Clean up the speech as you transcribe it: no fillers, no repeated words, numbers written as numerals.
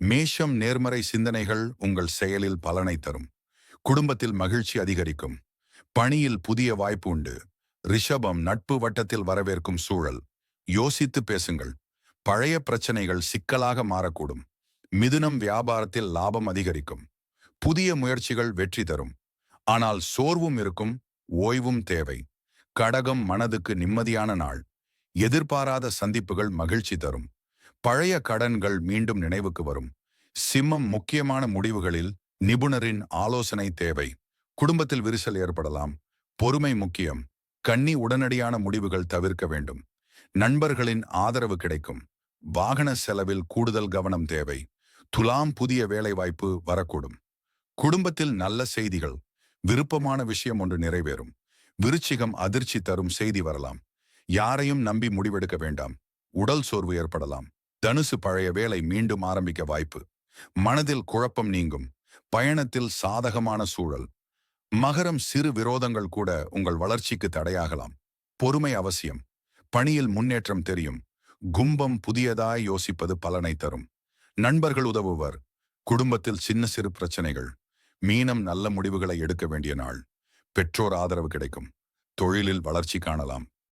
மேஷம் நேர்மறை சிந்தனைகள் உங்கள் செயலில் பலனை தரும். குடும்பத்தில் மகிழ்ச்சி அதிகரிக்கும். பணியில் புதிய வாய்ப்பு உண்டு. ரிஷபம் நட்பு வட்டத்தில் வரவேற்கும் சூழல். யோசித்து பேசுங்கள். பழைய பிரச்சனைகள் சிக்கலாக மாறக்கூடும். மிதுனம் வியாபாரத்தில் லாபம் அதிகரிக்கும். புதிய முயற்சிகள் வெற்றி தரும். ஆனால் சோர்வும் இருக்கும். ஓய்வும் தேவை. கடகம் மனதுக்கு நிம்மதியான நாள். எதிர்பாராத சந்திப்புகள் மகிழ்ச்சி தரும். பழைய கடன்கள் மீண்டும் நினைவுக்கு வரும். சிம்மம் முக்கியமான முடிவுகளில் நிபுணரின் ஆலோசனை தேவை. குடும்பத்தில் விரிசல் ஏற்படலாம். பொறுமை முக்கியம். கன்னி உடனடியான முடிவுகள் தவிர்க்க வேண்டும். நண்பர்களின் ஆதரவு கிடைக்கும். வாகன செலவில் கூடுதல் கவனம் தேவை. துலாம் புதிய வேலைவாய்ப்பு வரக்கூடும். குடும்பத்தில் நல்ல செய்திகள். விருப்பமான விஷயம் ஒன்று நிறைவேறும். விருச்சிகம் அதிர்ச்சி தரும் செய்தி வரலாம். யாரையும் நம்பி முடிவெடுக்க வேண்டாம். உடல் சோர்வு ஏற்படலாம். தனுசு பழைய வேலை மீண்டும் ஆரம்பிக்க வாய்ப்பு. மனதில் குழப்பம் நீங்கும். பயணத்தில் சாதகமான சூழல். மகரம் சிறு விரோதங்கள் கூட உங்கள் வளர்ச்சிக்கு தடையாகலாம். பொறுமை அவசியம். பணியில் முன்னேற்றம் தெரியும். கும்பம் புதியதாய் யோசிப்பது பலனை தரும். நண்பர்கள் உதவுவர். குடும்பத்தில் சின்ன சிறு பிரச்சனைகள். மீனம் நல்ல முடிவுகளை எடுக்க வேண்டிய நாள். பெற்றோர் ஆதரவு கிடைக்கும். தொழிலில் வளர்ச்சி காணலாம்.